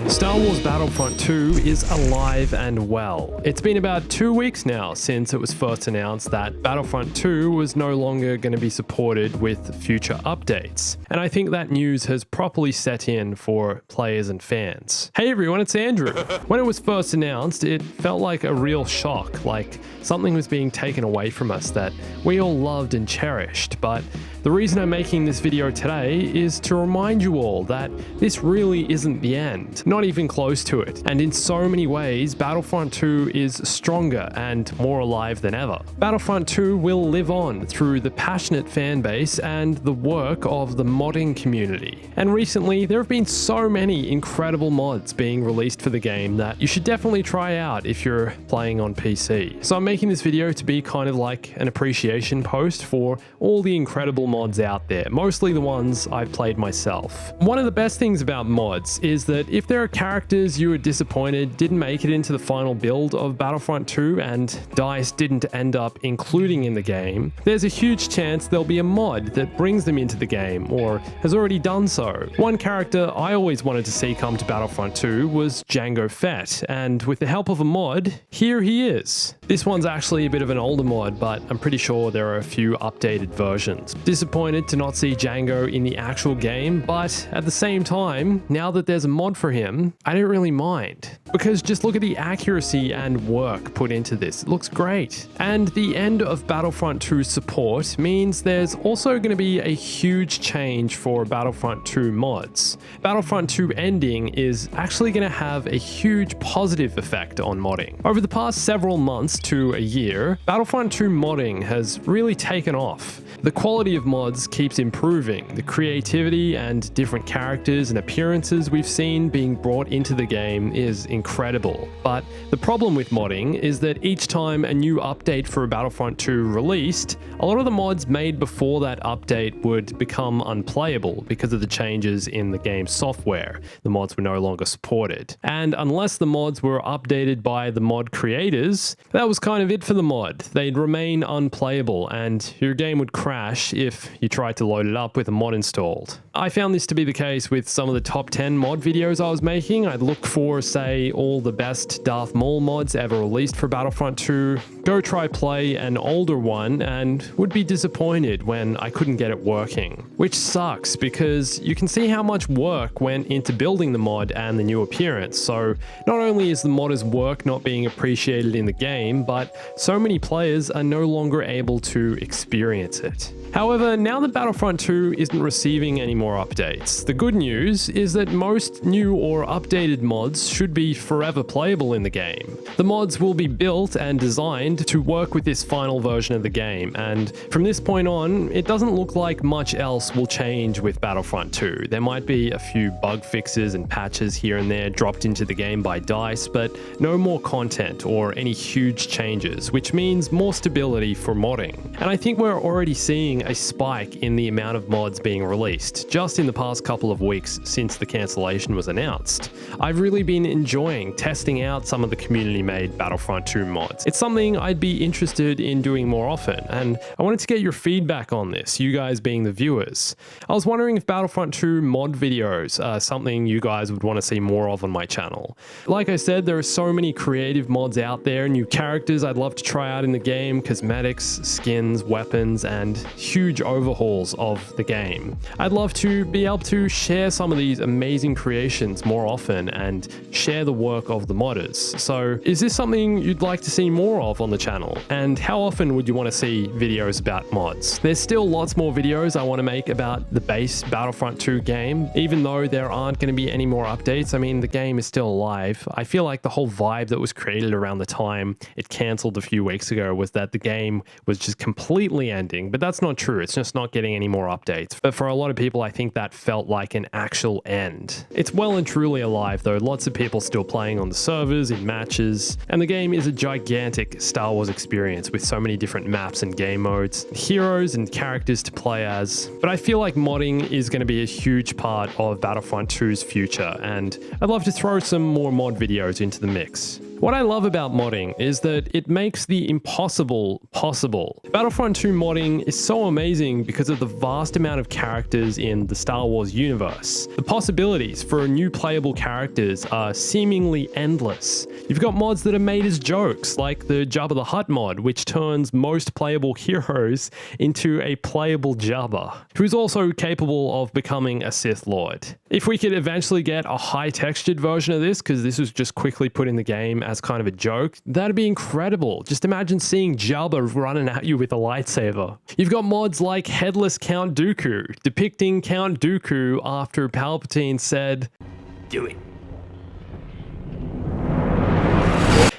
Star Wars Battlefront 2 is alive and well. It's been about 2 weeks now since it was first announced that Battlefront 2 was no longer going to be supported with future updates. And I think that news has properly set in for players and fans. Hey everyone, it's Andrew. When it was first announced, it felt like a real shock, like something was being taken away from us that we all loved and cherished. But the reason I'm making this video today is to remind you all that this really isn't the end, not even close to it. And in so many ways, Battlefront 2 is stronger and more alive than ever. Battlefront 2 will live on through the passionate fan base and the work of the modding community. And recently, there have been so many incredible mods being released for the game that you should definitely try out if you're playing on PC. So I'm making this video to be kind of like an appreciation post for all the incredible mods out there, mostly the ones I've played myself. One of the best things about mods is that if there are characters you were disappointed didn't make it into the final build of Battlefront 2 and DICE didn't end up including in the game, there's a huge chance there'll be a mod that brings them into the game or has already done so. One character I always wanted to see come to Battlefront 2 was Jango Fett, and with the help of a mod, here he is. This one's actually a bit of an older mod, but I'm pretty sure there are a few updated versions. Disappointed to not see Jango in the actual game, but at the same time, now that there's a mod for him, I don't really mind. Because just look at the accuracy and work put into this. It looks great. And the end of Battlefront 2 support means there's also going to be a huge change for Battlefront 2 mods. Battlefront 2 ending is actually going to have a huge positive effect on modding. Over the past several months to a year, Battlefront 2 modding has really taken off. The quality of mods keeps improving. The creativity and different characters and appearances we've seen being brought into the game is incredible. But the problem with modding is that each time a new update for a Battlefront 2 released, a lot of the mods made before that update would become unplayable because of the changes in the game's software. The mods were no longer supported. And unless the mods were updated by the mod creators, that was kind of it for the mod. They'd remain unplayable and your game would crash if you tried to load it up with a mod installed. I found this to be the case with some of the top 10 mod videos I was making. I'd look for, say, all the best Darth Maul mods ever released for Battlefront 2, go try play an older one, and would be disappointed when I couldn't get it working. Which sucks because you can see how much work went into building the mod and the new appearance, so not only is the modder's work not being appreciated in the game, but so many players are no longer able to experience it. However, now that Battlefront 2 isn't receiving any more updates, the good news is that most new or updated mods should be forever playable in the game. The mods will be built and designed to work with this final version of the game, and from this point on, it doesn't look like much else will change with Battlefront 2. There might be a few bug fixes and patches here and there dropped into the game by DICE, but no more content or any huge changes, which means more stability for modding. And I think we're already seeing a spike in the amount of mods being released just in the past couple of weeks since the cancellation was announced. I've really been enjoying testing out some of the community-made Battlefront 2 mods. It's something I'd be interested in doing more often, and I wanted to get your feedback on this, you guys being the viewers. I was wondering if Battlefront 2 mod videos are something you guys would want to see more of on my channel. Like I said, there are so many creative mods out there, new characters I'd love to try out in the game, cosmetics, skins, weapons, and huge overhauls of the game. I'd love to be able to share some of these amazing creations more often and share the work of the modders. So is this something you'd like to see more of on the channel? And how often would you want to see videos about mods? There's still lots more videos I want to make about the base Battlefront 2 game. Even though there aren't going to be any more updates, I mean, the game is still alive. I feel like the whole vibe that was created around the time it cancelled a few weeks ago was that the game was just completely ending, but that's not true. It's just not getting any more updates. But for a lot of people, I think that felt like an actual end. It's well and truly alive though. Lots of people still playing on the servers, in matches, and the game is a gigantic Star Wars experience with so many different maps and game modes, heroes and characters to play as. But I feel like modding is going to be a huge part of Battlefront 2's future, and I'd love to throw some more mod videos into the mix. What I love about modding is that it makes the impossible possible. Battlefront 2 modding is so amazing because of the vast amount of characters in the Star Wars universe. The possibilities for new playable characters are seemingly endless. You've got mods that are made as jokes, like the Jabba the Hutt mod, which turns most playable heroes into a playable Jabba, who's also capable of becoming a Sith Lord. If we could eventually get a high-textured version of this, because this was just quickly put in the game as kind of a joke, that'd be incredible. Just imagine seeing Jabba running at you with a lightsaber. You've got mods like Headless Count Dooku, depicting Count Dooku after Palpatine said, "Do it."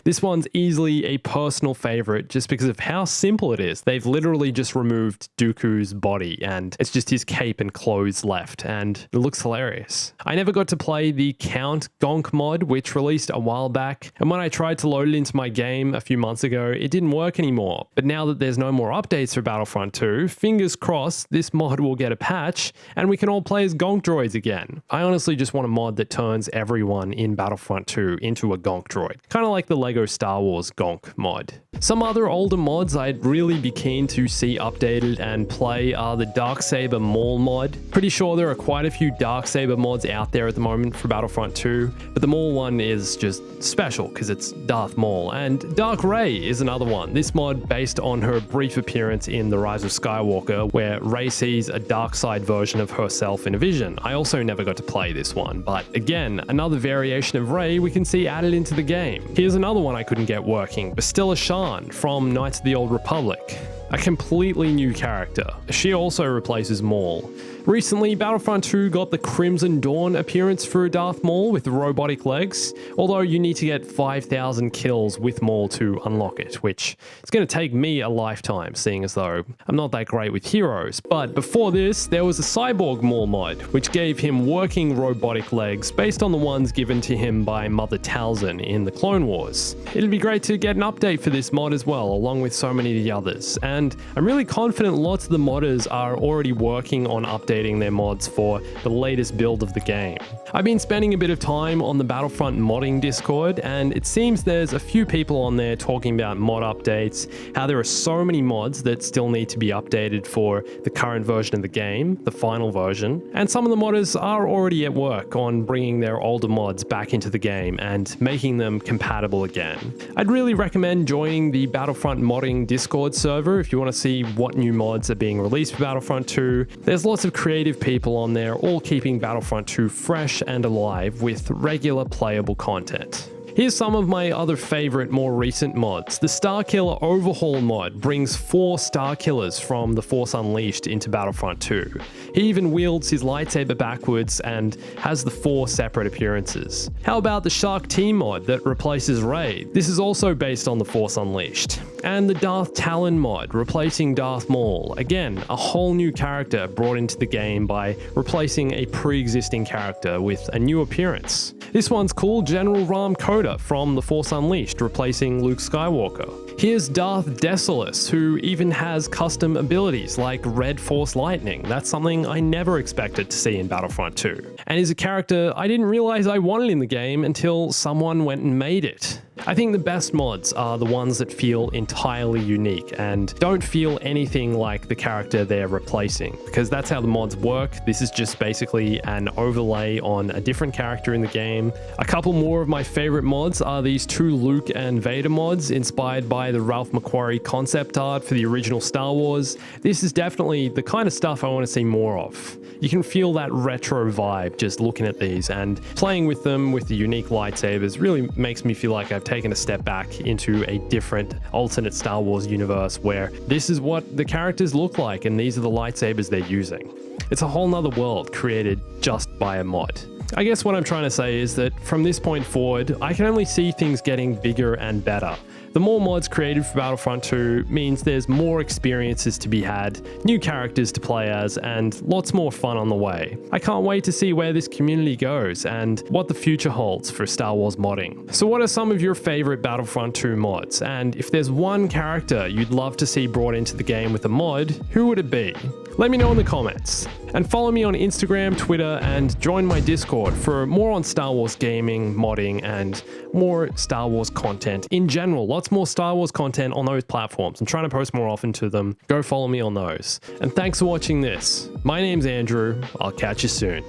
This one's easily a personal favorite just because of how simple it is. They've literally just removed Dooku's body and it's just his cape and clothes left, and it looks hilarious. I never got to play the Count Gonk mod, which released a while back, and when I tried to load it into my game a few months ago, it didn't work anymore. But now that there's no more updates for Battlefront 2, fingers crossed this mod will get a patch and we can all play as Gonk droids again. I honestly just want a mod that turns everyone in Battlefront 2 into a Gonk droid. Kind of like the Lego Star Wars Gonk mod. Some other older mods I'd really be keen to see updated and play are the Darksaber Maul mod. Pretty sure there are quite a few Darksaber mods out there at the moment for Battlefront 2, but the Maul one is just special because it's Darth Maul. And Dark Rey is another one. This mod based on her brief appearance in The Rise of Skywalker, where Rey sees a dark side version of herself in a vision. I also never got to play this one, but again, another variation of Rey we can see added into the game. Here's another one I couldn't get working, Bastilla Shan from Knights of the Old Republic. A completely new character. She also replaces Maul. Recently, Battlefront 2 got the Crimson Dawn appearance for Darth Maul with robotic legs, although you need to get 5,000 kills with Maul to unlock it, which is going to take me a lifetime, seeing as though I'm not that great with heroes. But before this, there was a Cyborg Maul mod, which gave him working robotic legs based on the ones given to him by Mother Talzin in the Clone Wars. It'd be great to get an update for this mod as well, along with so many of the others, and I'm really confident lots of the modders are already working on updating their mods for the latest build of the game. I've been spending a bit of time on the Battlefront modding Discord, and it seems there's a few people on there talking about mod updates, how there are so many mods that still need to be updated for the current version of the game, the final version, and some of the modders are already at work on bringing their older mods back into the game and making them compatible again. I'd really recommend joining the Battlefront modding Discord server if you want to see what new mods are being released for Battlefront 2. There's lots of creative people on there, all keeping Battlefront 2 fresh and alive with regular playable content. Here's some of my other favorite more recent mods. The Starkiller Overhaul mod brings 4 Starkillers from The Force Unleashed into Battlefront 2. He even wields his lightsaber backwards and has the 4 separate appearances. How about the Shark T mod that replaces Rey? This is also based on The Force Unleashed. And the Darth Talon mod, replacing Darth Maul. Again, a whole new character brought into the game by replacing a pre-existing character with a new appearance. This one's cool, General Ram Koda from The Force Unleashed, replacing Luke Skywalker. Here's Darth Dessalus, who even has custom abilities like Red Force Lightning. That's something I never expected to see in Battlefront 2. And is a character I didn't realize I wanted in the game until someone went and made it. I think the best mods are the ones that feel entirely unique and don't feel anything like the character they're replacing, because that's how the mods work. This is just basically an overlay on a different character in the game. A couple more of my favorite mods are these 2 Luke and Vader mods inspired by the Ralph McQuarrie concept art for the original Star Wars. This is definitely the kind of stuff I want to see more of. You can feel that retro vibe just looking at these, and playing with them with the unique lightsabers really makes me feel like I've taken a step back into a different alternate Star Wars universe where this is what the characters look like and these are the lightsabers they're using. It's a whole nother world created just by a mod. I guess what I'm trying to say is that from this point forward, I can only see things getting bigger and better. The more mods created for Battlefront 2 means there's more experiences to be had, new characters to play as, and lots more fun on the way. I can't wait to see where this community goes and what the future holds for Star Wars modding. So what are some of your favorite Battlefront 2 mods? And if there's one character you'd love to see brought into the game with a mod, who would it be? Let me know in the comments. And follow me on Instagram, Twitter, and join my Discord for more on Star Wars gaming, modding, and more Star Wars content in general. Lots more Star Wars content on those platforms. I'm trying to post more often to them. Go follow me on those. And thanks for watching this. My name's Andrew. I'll catch you soon.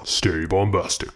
Stay bombastic.